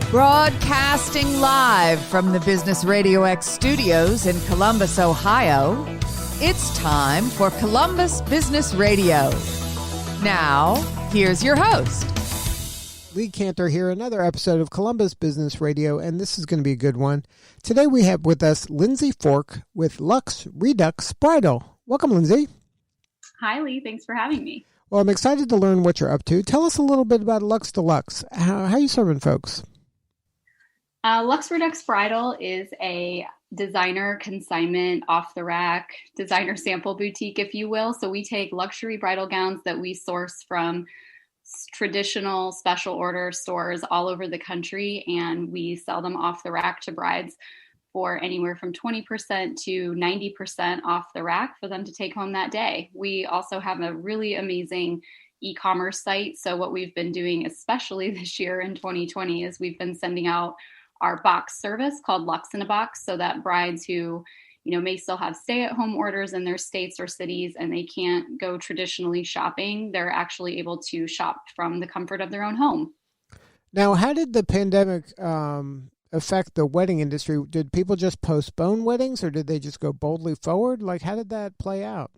Broadcasting live from the Business RadioX studios in Columbus, Ohio, it's time for Columbus Business Radio. Now, here's your host. Lee Cantor here, another episode of Columbus Business Radio, and this is going to be a good one. Today we have with us Lindsay Fork with Luxe Bridal. Welcome, Lindsay. Hi, Lee. Thanks for having me. Well, I'm excited to learn what you're up to. Tell us a little bit about Luxe Deluxe. How are you serving folks? Luxe Bridal is a designer consignment, off-the-rack, designer sample boutique, if you will. So we take luxury bridal gowns that we source from traditional special order stores all over the country, and we sell them off the rack to brides for anywhere from 20% to 90% off the rack for them to take home that day. We also have a really amazing e-commerce site. So what we've been doing, especially this year in 2020, is we've been sending out our box service called Luxe in a Box, so that brides who, may still have stay-at-home orders in their states or cities and they can't go traditionally shopping, they're actually able to shop from the comfort of their own home. Now, how did the pandemic affect the wedding industry? Did people just postpone weddings, or did they just go boldly forward? How did that play out?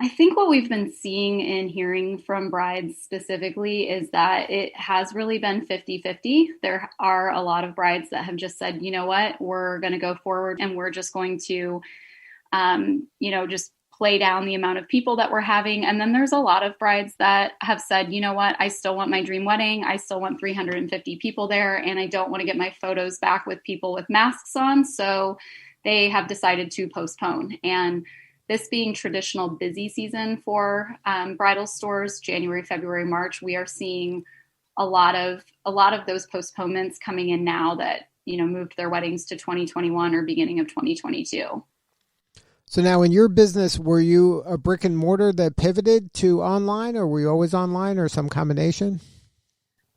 I think what we've been seeing and hearing from brides specifically is that it has really been 50-50. There are a lot of brides that have just said, you know what, we're going to go forward and we're just going to, just play down the amount of people that we're having. And then there's a lot of brides that have said, you know what, I still want my dream wedding. I still want 350 people there, and I don't want to get my photos back with people with masks on. So they have decided to postpone. And this being traditional busy season for bridal stores, January, February, March, we are seeing a lot of those postponements coming in now that, moved their weddings to 2021 or beginning of 2022. So now in your business, were you a brick and mortar that pivoted to online, or were you always online, or some combination?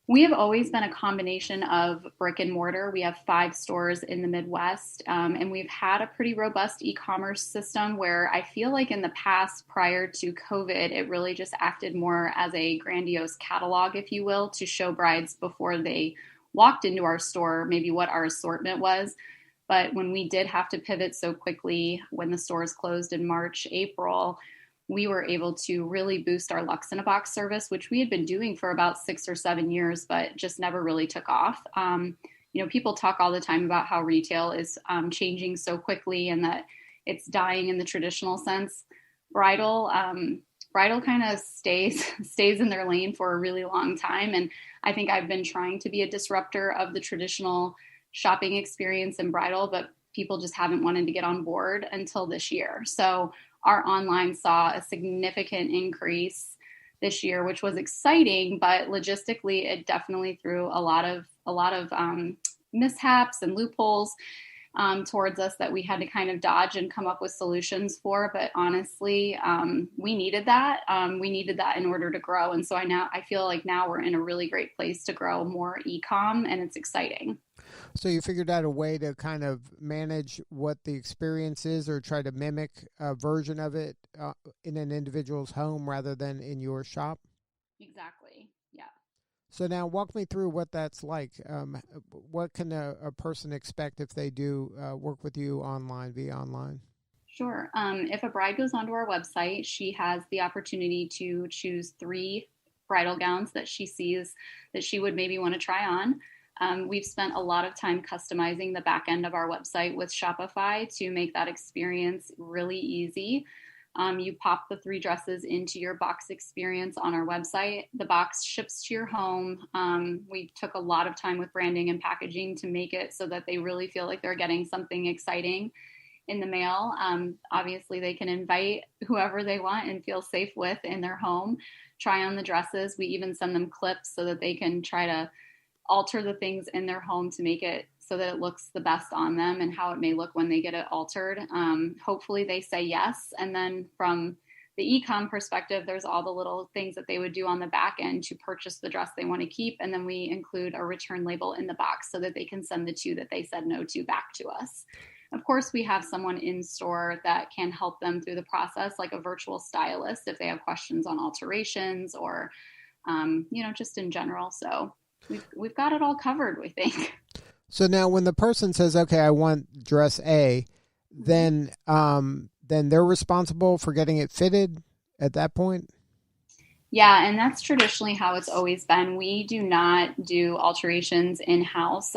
We have always been a combination of brick and mortar. We have 5 stores in the Midwest, and we've had a pretty robust e-commerce system where I feel like in the past, prior to COVID, it really just acted more as a grandiose catalog, if you will, to show brides before they walked into our store, maybe what our assortment was. But when we did have to pivot so quickly, when the stores closed in March, April, we were able to really boost our Luxe in a Box service, which we had been doing for about 6 or 7 years, but just never really took off. People talk all the time about how retail is changing so quickly and that it's dying in the traditional sense. Bridal kind of stays in their lane for a really long time. And I think I've been trying to be a disruptor of the traditional shopping experience in bridal, but people just haven't wanted to get on board until this year. So our online saw a significant increase this year, which was exciting, but logistically, it definitely threw a lot of mishaps and loopholes towards us that we had to kind of dodge and come up with solutions for. But honestly, we needed that. We needed that in order to grow. And so I feel like now we're in a really great place to grow more e-com, and it's exciting. So you figured out a way to kind of manage what the experience is, or try to mimic a version of it in an individual's home rather than in your shop? Exactly. Yeah. So now walk me through what that's like. What can a person expect if they do work with you via online? Sure. If a bride goes onto our website, she has the opportunity to choose 3 bridal gowns that she sees that she would maybe want to try on. We've spent a lot of time customizing the back end of our website with Shopify to make that experience really easy. You pop the 3 dresses into your box experience on our website. The box ships to your home. We took a lot of time with branding and packaging to make it so that they really feel like they're getting something exciting in the mail. Obviously, they can invite whoever they want and feel safe with in their home, try on the dresses. We even send them clips so that they can try to alter the things in their home to make it so that it looks the best on them and how it may look when they get it altered. Hopefully they say yes. And then from the e-com perspective, there's all the little things that they would do on the back end to purchase the dress they want to keep. And then we include a return label in the box so that they can send the 2 that they said no to back to us. Of course, we have someone in store that can help them through the process, like a virtual stylist, if they have questions on alterations or, just in general. So we've got it all covered, we think. So now when the person says, okay, I want dress A, then they're responsible for getting it fitted at that point? Yeah, and that's traditionally how it's always been. We do not do alterations in-house.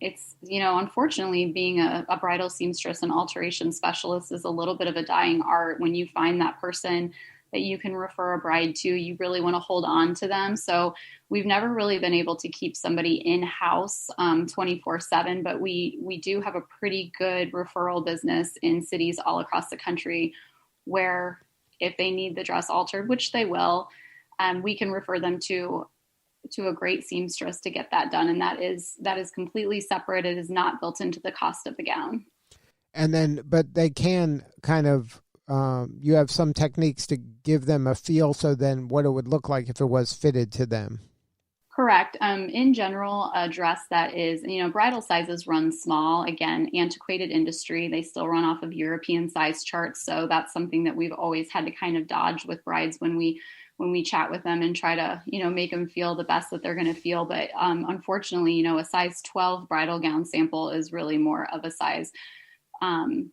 It's, unfortunately, being a bridal seamstress and alteration specialist is a little bit of a dying art. When you find that person that you can refer a bride to, you really want to hold on to them. So we've never really been able to keep somebody in-house 24/7, but we do have a pretty good referral business in cities all across the country where if they need the dress altered, which they will, we can refer them to a great seamstress to get that done. And that is completely separate. It is not built into the cost of the gown. And then, but they can kind of, you have some techniques to give them a feel. So then what it would look like if it was fitted to them. Correct. In general, a dress that is, bridal sizes run small. Again, antiquated industry. They still run off of European size charts. So that's something that we've always had to kind of dodge with brides when we chat with them and try to, make them feel the best that they're going to feel. But unfortunately, a size 12 bridal gown sample is really more of a size, 8,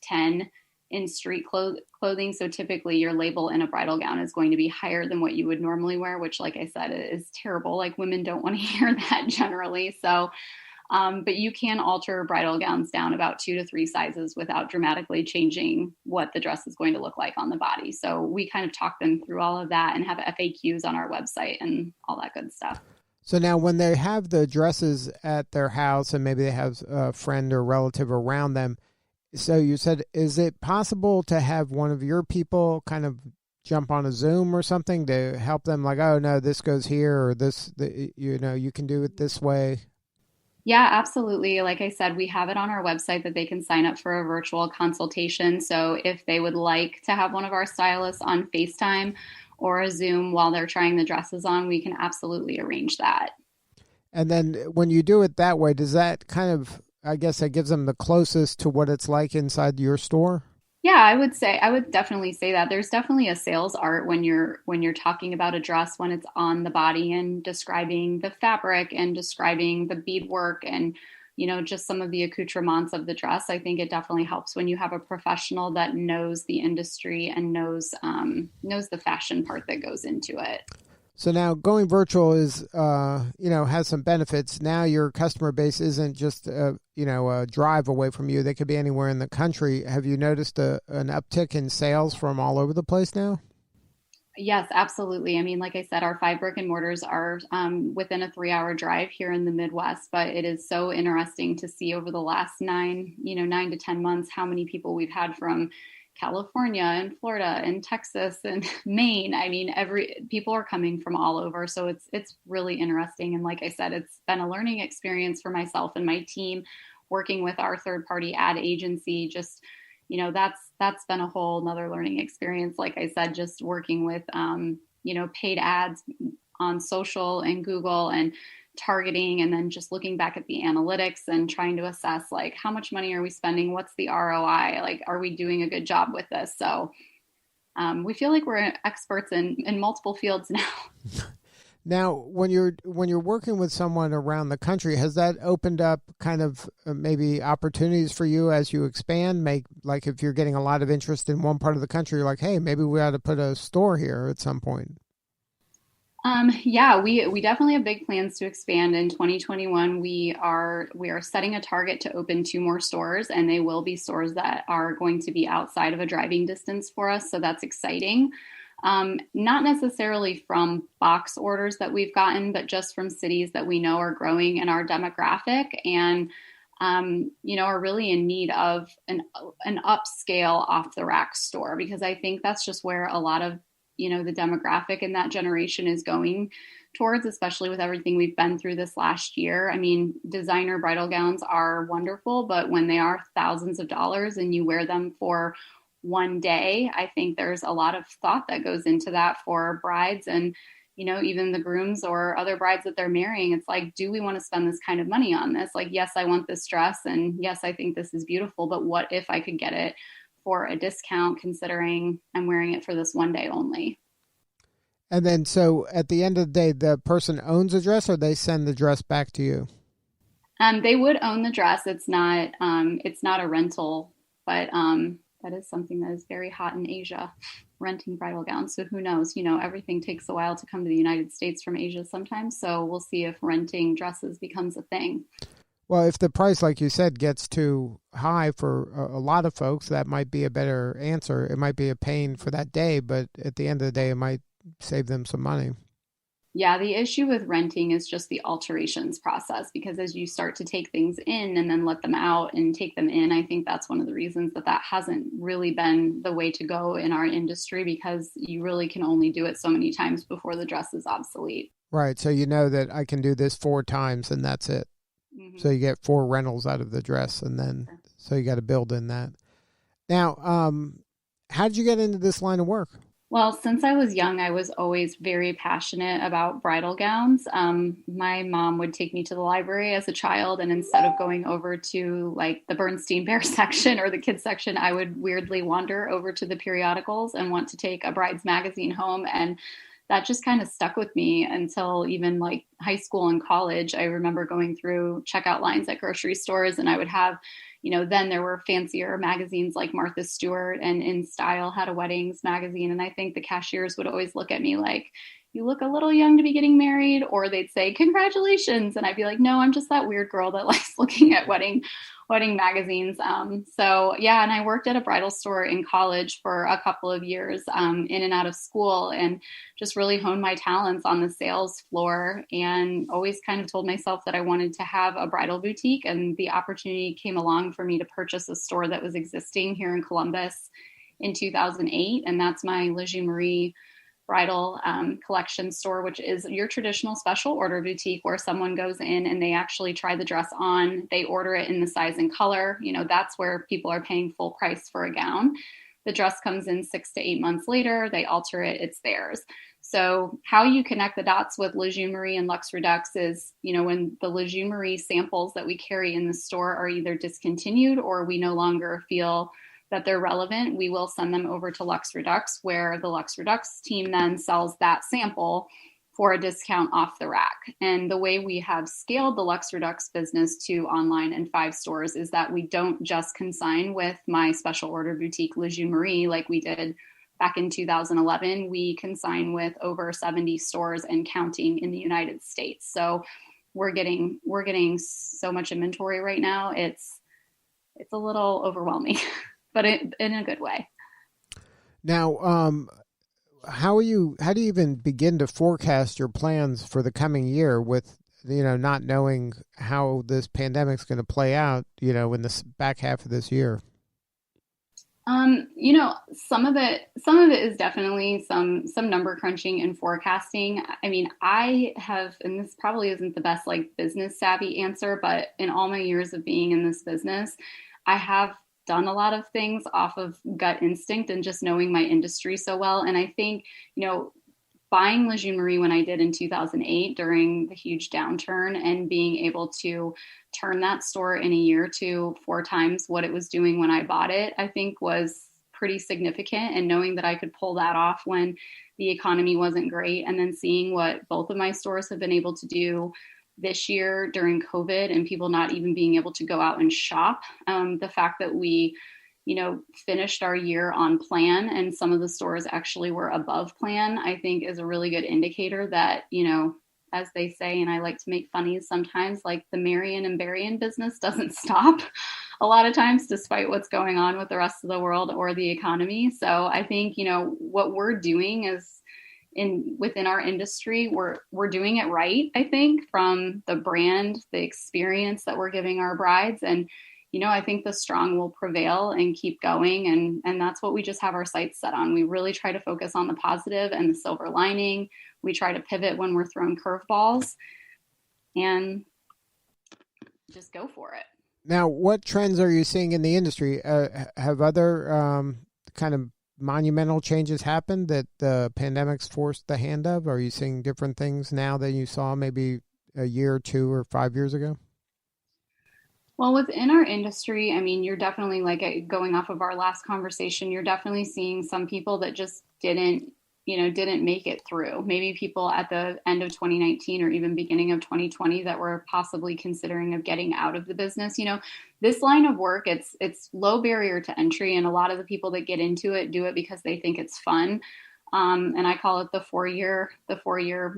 10 in street clothing. So typically your label in a bridal gown is going to be higher than what you would normally wear, which, like I said, is terrible. Like, women don't want to hear that generally. So, but you can alter bridal gowns down about 2 to 3 sizes without dramatically changing what the dress is going to look like on the body. So we kind of talk them through all of that and have FAQs on our website and all that good stuff. So now when they have the dresses at their house and maybe they have a friend or relative around them, so you said, is it possible to have one of your people kind of jump on a Zoom or something to help them, like, oh, no, this goes here, or this, you can do it this way? Yeah, absolutely. Like I said, we have it on our website that they can sign up for a virtual consultation. So if they would like to have one of our stylists on FaceTime or a Zoom while they're trying the dresses on, we can absolutely arrange that. And then when you do it that way, does that kind of, I guess that gives them the closest to what it's like inside your store? Yeah, I would definitely say that there's definitely a sales art when you're talking about a dress, when it's on the body and describing the fabric and describing the beadwork and, just some of the accoutrements of the dress. I think it definitely helps when you have a professional that knows the industry and knows the fashion part that goes into it. So now going virtual is, has some benefits. Now your customer base isn't just, a drive away from you. They could be anywhere in the country. Have you noticed an uptick in sales from all over the place now? Yes, absolutely. I mean, like I said, our 5 brick and mortars are within a 3-hour drive here in the Midwest, but it is so interesting to see over the last 9 to 10 months, how many people we've had from California and Florida and Texas and Maine. I mean, people are coming from all over. So it's really interesting. And like I said, it's been a learning experience for myself and my team working with our third party ad agency. Just, that's been a whole nother learning experience. Like I said, just working with, paid ads on social and Google and targeting, and then just looking back at the analytics and trying to assess, like, how much money are we spending? What's the ROI? Like, are we doing a good job with this? So we feel like we're experts in multiple fields now. Now, when you're working with someone around the country, has that opened up kind of maybe opportunities for you as you expand? Like if you're getting a lot of interest in one part of the country, you're like, hey, maybe we ought to put a store here at some point. Yeah, we definitely have big plans to expand in 2021. We are setting a target to open 2 more stores, and they will be stores that are going to be outside of a driving distance for us. So that's exciting. Not necessarily from box orders that we've gotten, but just from cities that we know are growing in our demographic and, are really in need of an upscale off the rack store, because I think that's just where a lot of the demographic in that generation is going towards, especially with everything we've been through this last year. I mean, designer bridal gowns are wonderful, but when they are thousands of dollars and you wear them for one day, I think there's a lot of thought that goes into that for brides and, even the grooms or other brides that they're marrying. It's like, do we want to spend this kind of money on this? Like, yes, I want this dress, and yes, I think this is beautiful, but what if I could get it for a discount, considering I'm wearing it for this one day only? And then, so at the end of the day, the person owns the dress, or they send the dress back to you? They would own the dress. It's not a rental, but that is something that is very hot in Asia, renting bridal gowns. So who knows? Everything takes a while to come to the United States from Asia sometimes. So we'll see if renting dresses becomes a thing. Well, if the price, like you said, gets too high for a lot of folks, that might be a better answer. It might be a pain for that day, but at the end of the day, it might save them some money. Yeah, the issue with renting is just the alterations process, because as you start to take things in and then let them out and take them in, I think that's one of the reasons that hasn't really been the way to go in our industry, because you really can only do it so many times before the dress is obsolete. Right. So you know that I can do this 4 times and that's it. Mm-hmm. So you get 4 rentals out of the dress, and then so you got to build in that. Now, how did you get into this line of work? Well, since I was young, I was always very passionate about bridal gowns. My mom would take me to the library as a child, and instead of going over to like the Bernstein Bear section or the kids section, I would weirdly wander over to the periodicals and want to take a bride's magazine home. And that just kind of stuck with me until even like high school and college. I remember going through checkout lines at grocery stores, and I would have, then there were fancier magazines like Martha Stewart, and In Style had a weddings magazine. And I think the cashiers would always look at me like, you look a little young to be getting married, or they'd say, congratulations. And I'd be like, no, I'm just that weird girl that likes looking at wedding magazines. So yeah, and I worked at a bridal store in college for a couple of years, in and out of school, and just really honed my talents on the sales floor, and always kind of told myself that I wanted to have a bridal boutique. And the opportunity came along for me to purchase a store that was existing here in Columbus in 2008. And that's my Mariee bridal collection store, which is your traditional special order boutique where someone goes in and they actually try the dress on, they order it in the size and color. That's where people are paying full price for a gown. The dress comes in 6 to 8 months later, they alter it, it's theirs. So how you connect the dots with Mariee and Luxe Redux is, when the Mariee samples that we carry in the store are either discontinued or we no longer feel that they're relevant, we will send them over to Luxe Redux, where the Luxe Redux team then sells that sample for a discount off the rack. And the way we have scaled the Luxe Redux business to online and 5 stores is that we don't just consign with my special order boutique, Mariee, like we did back in 2011. We consign with over 70 stores and counting in the United States. So we're getting so much inventory right now. It's a little overwhelming. But in a good way. Now, how do you even begin to forecast your plans for the coming year with, not knowing how this pandemic's going to play out, in the back half of this year? Some of it is definitely some number crunching and forecasting. I mean, I have, and this probably isn't the best like business savvy answer, but in all my years of being in this business, I have done a lot of things off of gut instinct and just knowing my industry so well. And I think, buying Mariee when I did in 2008 during the huge downturn and being able to turn that store in a year to 4 times what it was doing when I bought it, I think was pretty significant. And knowing that I could pull that off when the economy wasn't great, and then seeing what both of my stores have been able to do this year during COVID and people not even being able to go out and shop. The fact that we, finished our year on plan and some of the stores actually were above plan, I think is a really good indicator that, as they say, and I like to make funnies sometimes, like the Marion and Berrien business doesn't stop a lot of times, despite what's going on with the rest of the world or the economy. So I think, what we're doing is, within our industry, we're doing it right, I think, from the brand, the experience that we're giving our brides. And, I think the strong will prevail and keep going. And that's what we just have our sights set on. We really try to focus on the positive and the silver lining. We try to pivot when we're throwing curveballs and just go for it. Now, what trends are you seeing in the industry? Have other kind of monumental changes happened that the pandemic's forced the hand of? Are you seeing different things now than you saw maybe a year or 2 or 5 years ago? Well, within our industry, I mean, you're definitely going off of our last conversation, you're definitely seeing some people that just didn't didn't make it through. Maybe people at the end of 2019 or even beginning of 2020 that were possibly considering of getting out of the business. This line of work, it's low barrier to entry. And a lot of the people that get into it do it because they think it's fun. And I call it the 4-year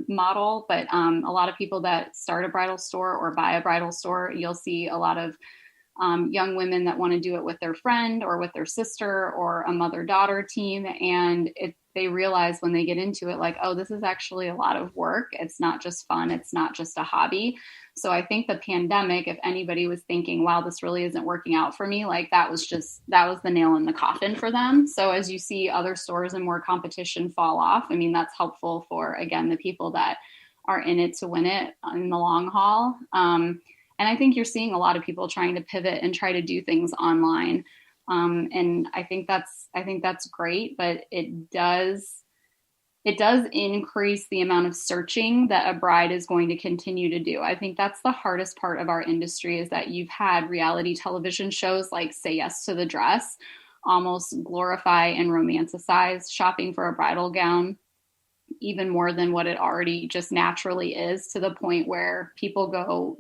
model. But a lot of people that start a bridal store or buy a bridal store, you'll see a lot of young women that want to do it with their friend or with their sister or a mother-daughter team. And they realize when they get into it, like, oh, this is actually a lot of work. It's not just fun. It's not just a hobby. So I think the pandemic, if anybody was thinking, wow, this really isn't working out for me, like that was the nail in the coffin for them. So as you see other stores and more competition fall off, I mean, that's helpful for, again, the people that are in it to win it in the long haul. And I think you're seeing a lot of people trying to pivot and try to do things online. And I think that's great, but it does increase the amount of searching that a bride is going to continue to do. I think that's the hardest part of our industry, is that you've had reality television shows like Say Yes to the Dress almost glorify and romanticize shopping for a bridal gown even more than what it already just naturally is, to the point where people go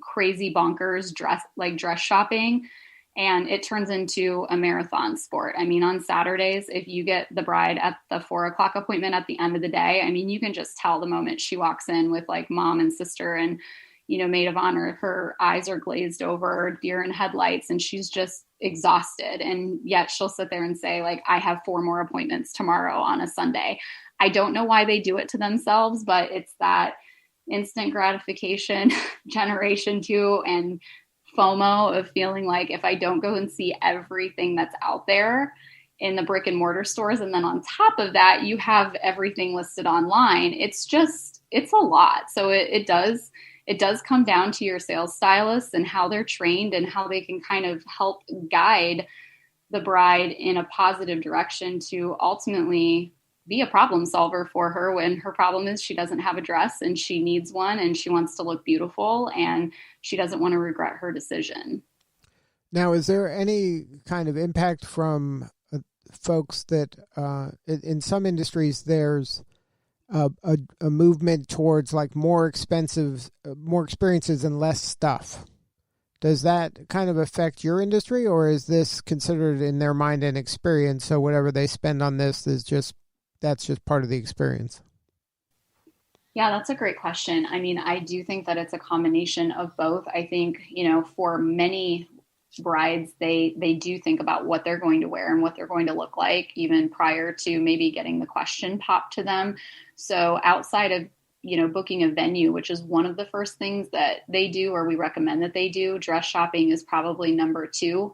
crazy bonkers dress shopping, and it turns into a marathon sport. I mean, on Saturdays, if you get the bride at the 4:00 appointment at the end of the day, I mean, you can just tell the moment she walks in with like mom and sister and, maid of honor, her eyes are glazed over, deer in headlights, and she's just exhausted. And yet she'll sit there and say, like, I have 4 more appointments tomorrow on a Sunday. I don't know why they do it to themselves, but it's that instant gratification generation too, and FOMO of feeling like if I don't go and see everything that's out there in the brick and mortar stores, and then on top of that, you have everything listed online, it's a lot. So it does come down to your sales stylists and how they're trained and how they can kind of help guide the bride in a positive direction to ultimately be a problem solver for her when her problem is she doesn't have a dress and she needs one and she wants to look beautiful and she doesn't want to regret her decision. Now, is there any kind of impact from folks that in some industries there's a movement towards like more experiences and less stuff? Does that kind of affect your industry, or is this considered in their mind an experience? So whatever they spend on this that's just part of the experience? Yeah, that's a great question. I mean, I do think that it's a combination of both. I think, for many brides, they do think about what they're going to wear and what they're going to look like even prior to maybe getting the question popped to them. So outside of, booking a venue, which is one of the first things that they do, or we recommend that they do, dress shopping is probably number 2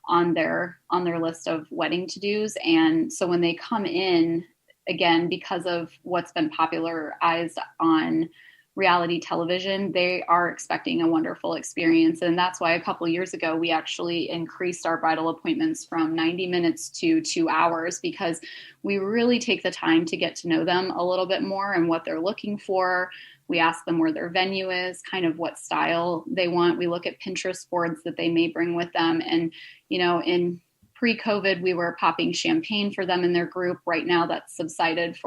on their list of wedding to-dos. And so when they come in, again, because of what's been popularized on reality television, they are expecting a wonderful experience. And that's why a couple of years ago, we actually increased our bridal appointments from 90 minutes to 2 hours, because we really take the time to get to know them a little bit more and what they're looking for. We ask them where their venue is, kind of what style they want. We look at Pinterest boards that they may bring with them. And, in pre-COVID, we were popping champagne for them in their group. Right now that's subsided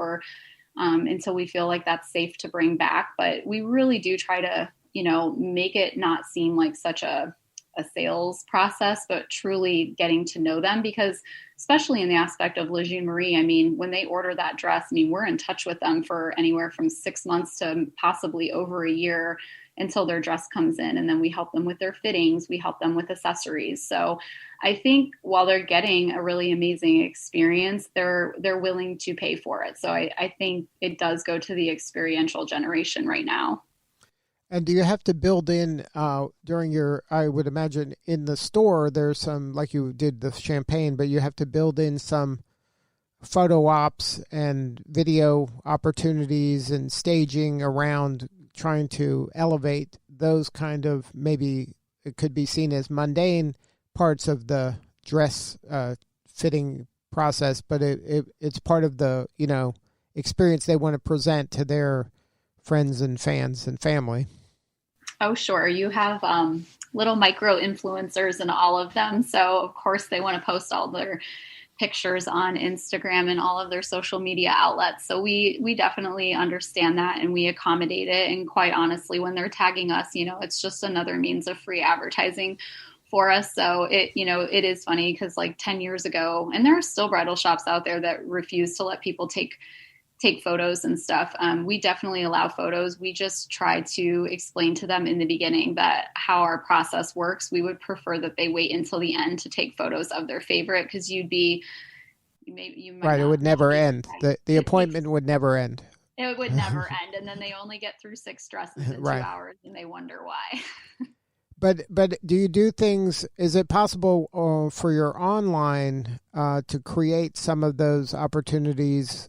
until we feel like that's safe to bring back. But we really do try to, make it not seem like such a sales process, but truly getting to know them, because especially in the aspect of Le Jeune Mariee, I mean, when they order that dress, I mean, we're in touch with them for anywhere from 6 months to possibly over a year until their dress comes in. And then we help them with their fittings. We help them with accessories. So I think while they're getting a really amazing experience, they're willing to pay for it. So I think it does go to the experiential generation right now. And do you have to build in during I would imagine in the store, there's some, like you did the champagne, but you have to build in some photo ops and video opportunities and staging around trying to elevate those kind of, maybe it could be seen as mundane parts of the dress fitting process, but it's part of the, experience they want to present to their friends and fans and family. Oh, sure. You have little micro influencers and all of them. So of course they want to post all their pictures on Instagram and all of their social media outlets. So we definitely understand that and we accommodate it. And quite honestly, when they're tagging us, it's just another means of free advertising for us. So it is funny because like 10 years ago, and there are still bridal shops out there that refuse to let people take photos and stuff. We definitely allow photos. We just try to explain to them in the beginning that how our process works. We would prefer that they wait until the end to take photos of their favorite, because you might right. It would never end. The appointment would never end. It would never end. And then they only get through 6 dresses in right. 2 hours and they wonder why. But do you do things, is it possible for your online to create some of those opportunities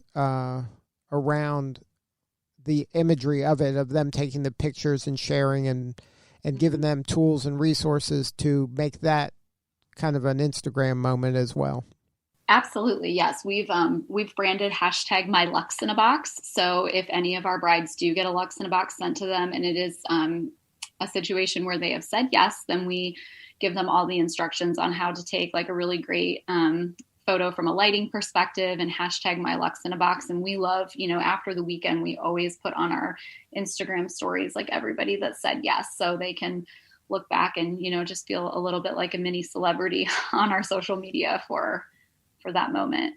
around the imagery of it, of them taking the pictures and sharing and giving them tools and resources to make that kind of an Instagram moment as well? Absolutely. Yes. We've branded hashtag my Luxe in a box. So if any of our brides do get a Luxe in a box sent to them and it is a situation where they have said yes, then we give them all the instructions on how to take like a really great photo from a lighting perspective and hashtag my Luxe in a box. And we love, after the weekend, we always put on our Instagram stories, like everybody that said yes, so they can look back and, just feel a little bit like a mini celebrity on our social media for that moment.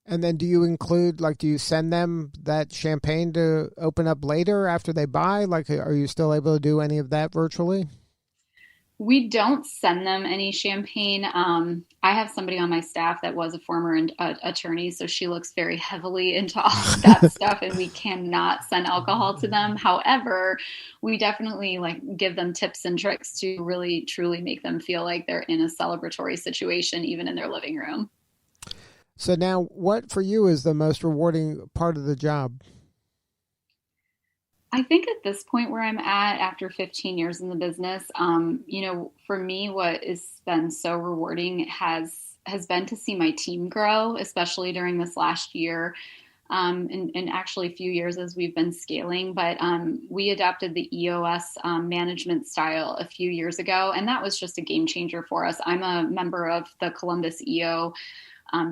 And then do you include, do you send them that champagne to open up later after they buy? Are you still able to do any of that virtually? We don't send them any champagne. I have somebody on my staff that was a former attorney, so she looks very heavily into all of that stuff, and we cannot send alcohol to them. However, we definitely give them tips and tricks to really, truly make them feel like they're in a celebratory situation, even in their living room. So now, what for you is the most rewarding part of the job? I think at this point where I'm at after 15 years in the business, for me, what has been so rewarding has been to see my team grow, especially during this last year, and actually a few years as we've been scaling. But we adopted the EOS management style a few years ago, and that was just a game changer for us. I'm a member of the Columbus EO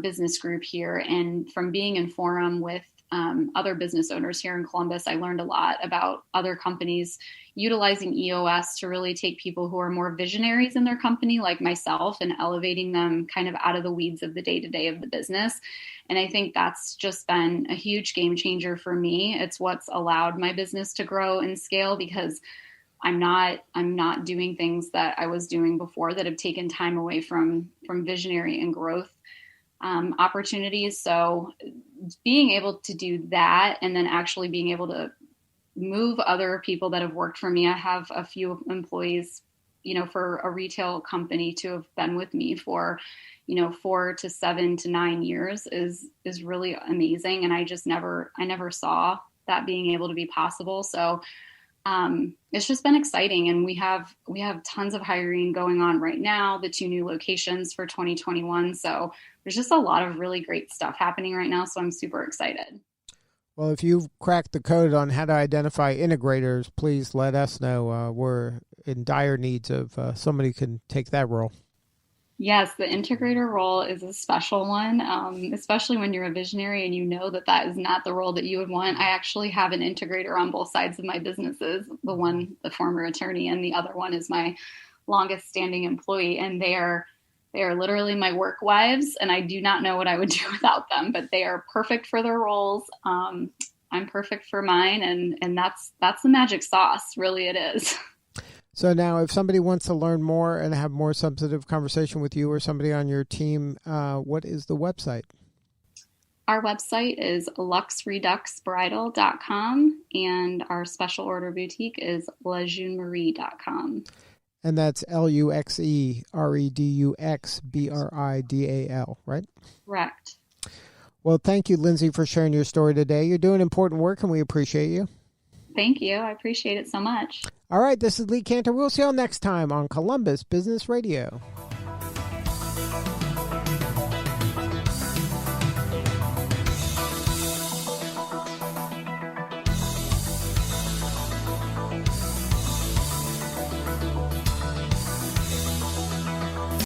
business group here, and from being in forum with other business owners here in Columbus, I learned a lot about other companies utilizing EOS to really take people who are more visionaries in their company, like myself, and elevating them kind of out of the weeds of the day-to-day of the business. And I think that's just been a huge game changer for me. It's what's allowed my business to grow and scale, because I'm not doing things that I was doing before that have taken time away from visionary and growth opportunities. So being able to do that, and then actually being able to move other people that have worked for me. I have a few employees, for a retail company to have been with me for, 4 to 7 to 9 years is really amazing. And I never saw that being able to be possible. So it's just been exciting, and we have tons of hiring going on right now, the 2 new locations for 2021. So there's just a lot of really great stuff happening right now. So I'm super excited. Well, if you've cracked the code on how to identify integrators, please let us know. We're in dire needs of somebody who can take that role. Yes, the integrator role is a special one, especially when you're a visionary and you know that is not the role that you would want. I actually have an integrator on both sides of my businesses. The one, the former attorney, and the other one is my longest standing employee. And they are literally my work wives, and I do not know what I would do without them, but they are perfect for their roles. I'm perfect for mine, and that's the magic sauce. Really, it is. So now, if somebody wants to learn more and have more substantive conversation with you or somebody on your team, what is the website? Our website is luxereduxbridal.com, and our special order boutique is lejeuneMariee.com. And that's LuxeReduxBridal, right? Correct. Well, thank you, Lindsay, for sharing your story today. You're doing important work, and we appreciate you. Thank you. I appreciate it so much. All right, this is Lee Cantor. We'll see you all next time on Columbus Business Radio.